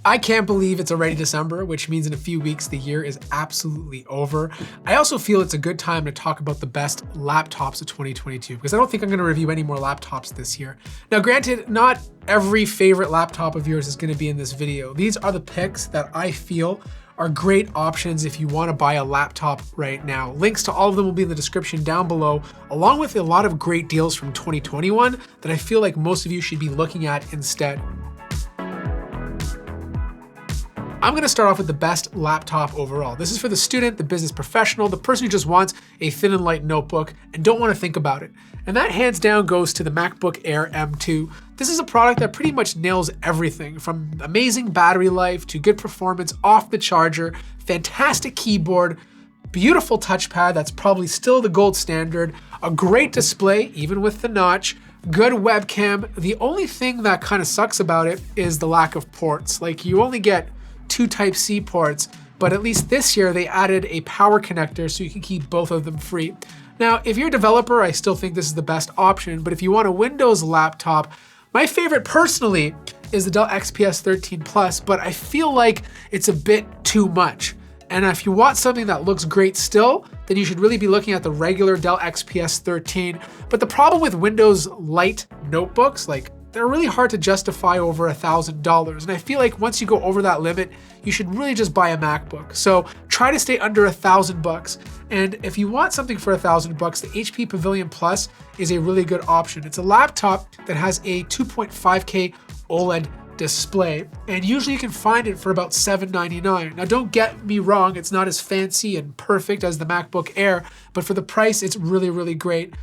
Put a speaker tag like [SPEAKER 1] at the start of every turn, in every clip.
[SPEAKER 1] I can't believe it's already December, which means in a few weeks the year is absolutely over. I also feel it's a good time to talk about the best laptops of 2022 because I don't think I'm going to review any more laptops this year. Now granted, not every favorite laptop of yours is going to be in this video. These are the picks that I feel are great options if you want to buy a laptop right now. Links to all of them will be in the description down below, along with a lot of great deals from 2021 that I feel like most of you should be looking at instead. I'm gonna start off with the best laptop overall. This is for the student, the business professional, the person who just wants a thin and light notebook and don't wanna think about it. And that hands down goes to the MacBook Air M2. This is a product that pretty much nails everything from amazing battery life to good performance off the charger, fantastic keyboard, beautiful touchpad that's probably still the gold standard, a great display, even with the notch, good webcam. The only thing that kind of sucks about it is the lack of ports. Like you only get 2 Type-C ports, but at least this year they added a power connector so you can keep both of them free. Now, if you're a developer, I still think this is the best option, but if you want a Windows laptop, my favorite personally is the Dell XPS 13 Plus, but I feel like it's a bit too much. And if you want something that looks great still, then you should really be looking at the regular Dell XPS 13. But the problem with Windows Lite notebooks, like they're really hard to justify over $1,000. And I feel like once you go over that limit, you should really just buy a MacBook. So try to stay under $1,000. And if you want something for $1,000, the HP Pavilion Plus is a really good option. It's a laptop that has a 2.5K OLED display, and usually you can find it for about $799. Now don't get me wrong, it's not as fancy and perfect as the MacBook Air, but for the price, it's really, really great.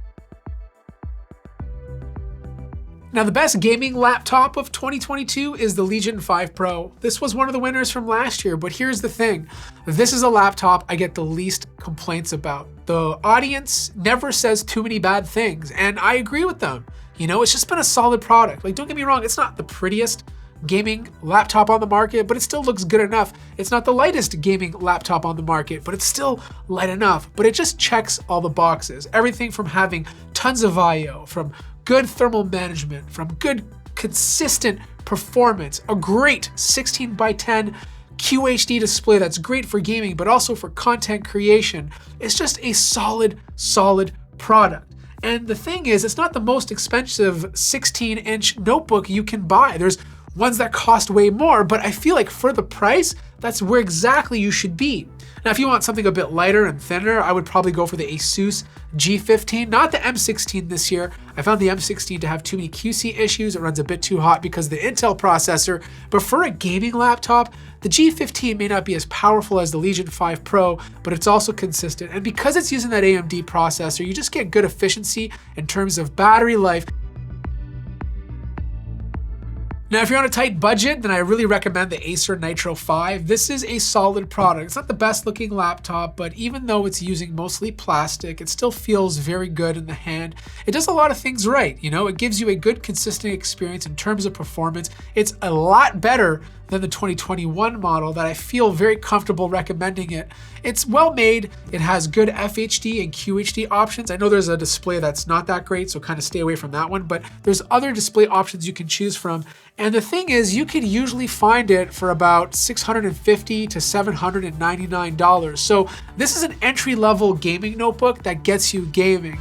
[SPEAKER 1] Now the best gaming laptop of 2022 is the Legion 5 Pro. This was one of the winners from last year, but here's the thing. This is a laptop I get the least complaints about. The audience never says too many bad things, and I agree with them. You know, it's just been a solid product. Like, don't get me wrong, it's not the prettiest gaming laptop on the market, but it still looks good enough. It's not the lightest gaming laptop on the market, but it's still light enough. But it just checks all the boxes. Everything from having tons of I/O, from good thermal management, from good consistent performance, a great 16:10 QHD display that's great for gaming, but also for content creation. It's just a solid product. And the thing is, it's not the most expensive 16-inch notebook you can buy. There's ones that cost way more, but I feel like for the price, that's where exactly you should be. Now, if you want something a bit lighter and thinner, I would probably go for the Asus G15, not the M16 this year. I found the M16 to have too many QC issues. It runs a bit too hot because of the Intel processor, but for a gaming laptop, the G15 may not be as powerful as the Legion 5 Pro, but it's also consistent. And because it's using that AMD processor, you just get good efficiency in terms of battery life. Now, if you're on a tight budget, then I really recommend the Acer Nitro 5. This is a solid product. It's not the best looking laptop, but even though it's using mostly plastic, it still feels very good in the hand. It does a lot of things right. You know, it gives you a good consistent experience in terms of performance. It's a lot better than the 2021 model that I feel very comfortable recommending it. It's well made, it has good FHD and QHD options. I know there's a display that's not that great, so kind of stay away from that one, but there's other display options you can choose from. And the thing is, you could usually find it for about $650 to $799. So this is an entry-level gaming notebook that gets you gaming.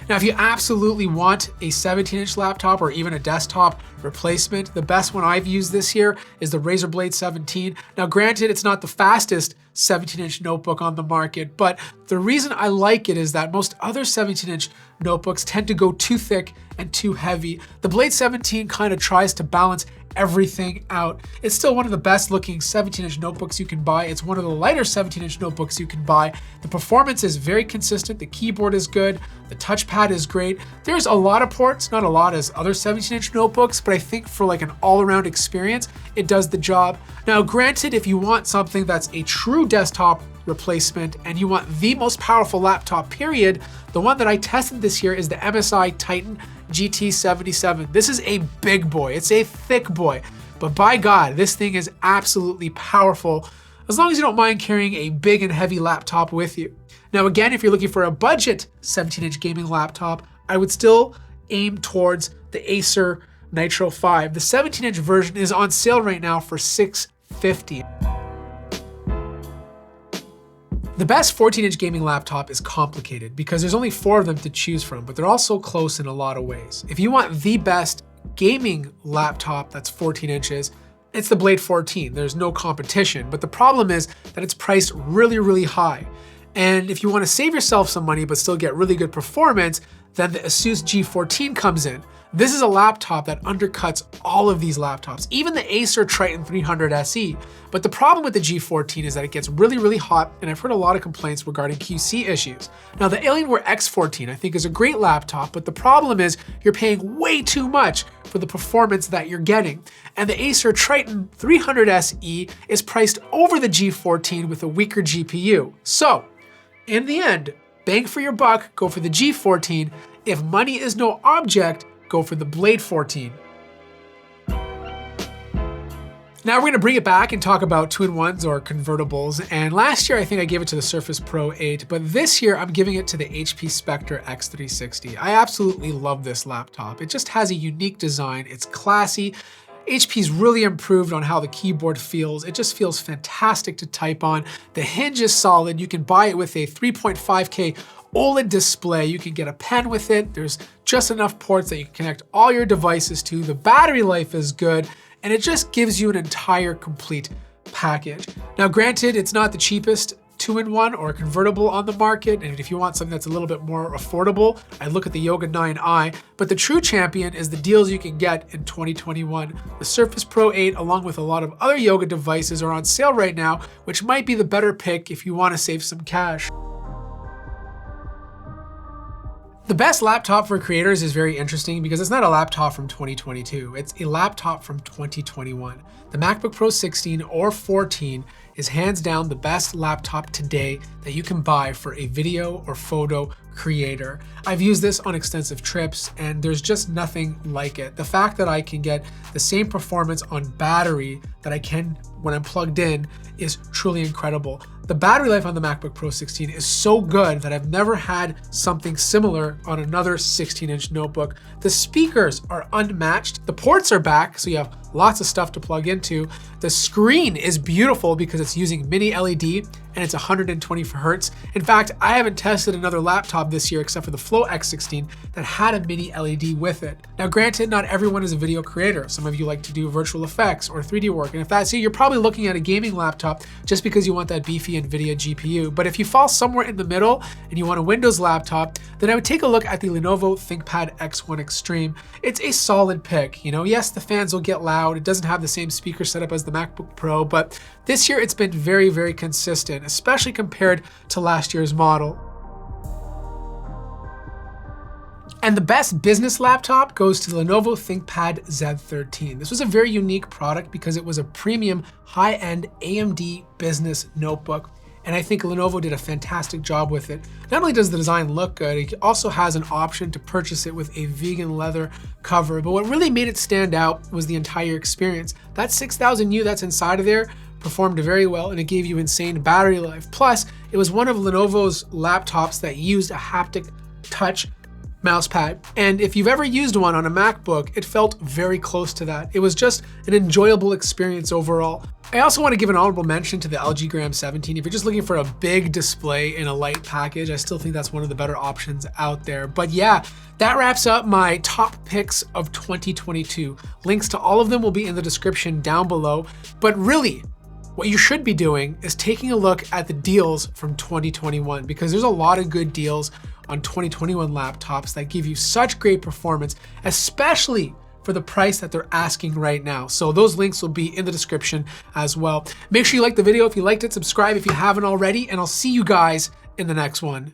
[SPEAKER 1] Now, if you absolutely want a 17-inch laptop or even a desktop replacement, the best one I've used this year is the Razer Blade 17. Now, granted, it's not the fastest 17-inch notebook on the market, but the reason I like it is that most other 17-inch notebooks tend to go too thick and too heavy. The Blade 17 kind of tries to balance everything out. It's still one of the best looking 17-inch notebooks you can buy. It's one of the lighter 17-inch notebooks you can buy. The performance is very consistent. The keyboard is good. The touchpad is great. There's a lot of ports, not a lot as other 17-inch notebooks, but I think for like an all-around experience, it does the job. Now, granted, if you want something that's a true desktop replacement and you want the most powerful laptop period, the one that I tested this year is the MSI Titan GT77. This is a big boy. It's a thick boy, but by God, this thing is absolutely powerful as long as you don't mind carrying a big and heavy laptop with you. Now, again, if you're looking for a budget 17-inch gaming laptop, I would still aim towards the Acer Nitro 5. The 17-inch version is on sale right now for $650. The best 14-inch gaming laptop is complicated because there's only 4 of them to choose from, but they're all so close in a lot of ways. If you want the best gaming laptop that's 14 inches, it's the Blade 14. There's no competition, but the problem is that it's priced really, really high. And if you want to save yourself some money but still get really good performance, then the Asus G14 comes in. This is a laptop that undercuts all of these laptops, even the Acer Triton 300 SE. But the problem with the G14 is that it gets really, really hot, and I've heard a lot of complaints regarding QC issues. Now, the Alienware X14 I think is a great laptop, but the problem is you're paying way too much for the performance that you're getting. And the Acer Triton 300 SE is priced over the G14 with a weaker GPU. So, in the end, bang for your buck, go for the G14. If money is no object, go for the Blade 14. Now we're gonna bring it back and talk about 2-in-1s or convertibles. And last year, I think I gave it to the Surface Pro 8, but this year I'm giving it to the HP Spectre X360. I absolutely love this laptop. It just has a unique design. It's classy. HP's really improved on how the keyboard feels. It just feels fantastic to type on. The hinge is solid. You can buy it with a 3.5K OLED display. You can get a pen with it. There's just enough ports that you can connect all your devices to. The battery life is good, and it just gives you an entire complete package. Now, granted, it's not the cheapest 2-in-1 or convertible on the market, and if you want something that's a little bit more affordable, I look at the Yoga 9i, but the true champion is the deals you can get in 2021. The Surface Pro 8, along with a lot of other Yoga devices, are on sale right now, which might be the better pick if you want to save some cash. The best laptop for creators is very interesting because it's not a laptop from 2022, it's a laptop from 2021. The MacBook Pro 16 or 14 is hands down the best laptop today that you can buy for a video or photo creator. I've used this on extensive trips and there's just nothing like it. The fact that I can get the same performance on battery that I can when I'm plugged in is truly incredible. The battery life on the MacBook Pro 16 is so good that I've never had something similar on another 16-inch notebook. The speakers are unmatched. The ports are back, so you have lots of stuff to plug into. The screen is beautiful because it's using mini LED and it's 120 Hz. In fact, I haven't tested another laptop this year except for the Flow X16 that had a mini LED with it. Now, granted, not everyone is a video creator. Some of you like to do virtual effects or 3D work, and if that's you, you're probably looking at a gaming laptop just because you want that beefy NVIDIA GPU. But if you fall somewhere in the middle and you want a Windows laptop, then I would take a look at the Lenovo ThinkPad X1 Extreme. It's a solid pick. You know, yes, the fans will get loud. It doesn't have the same speaker setup as the MacBook Pro, but this year it's been very, very consistent, especially compared to last year's model. And the best business laptop goes to the Lenovo ThinkPad Z13. This was a very unique product because it was a premium high-end AMD business notebook. And I think Lenovo did a fantastic job with it. Not only does the design look good, it also has an option to purchase it with a vegan leather cover. But what really made it stand out was the entire experience. That 6000U that's inside of there performed very well and it gave you insane battery life. Plus, it was one of Lenovo's laptops that used a haptic touch mousepad. And if you've ever used one on a MacBook, it felt very close to that. It was just an enjoyable experience overall. I also want to give an honorable mention to the LG Gram 17. If you're just looking for a big display in a light package, I still think that's one of the better options out there. But yeah, that wraps up my top picks of 2022. Links to all of them will be in the description down below. But really, what you should be doing is taking a look at the deals from 2021 because there's a lot of good deals on 2021 laptops that give you such great performance, especially for the price that they're asking right now. So those links will be in the description as well. Make sure you like the video if you liked it, subscribe if you haven't already, and I'll see you guys in the next one.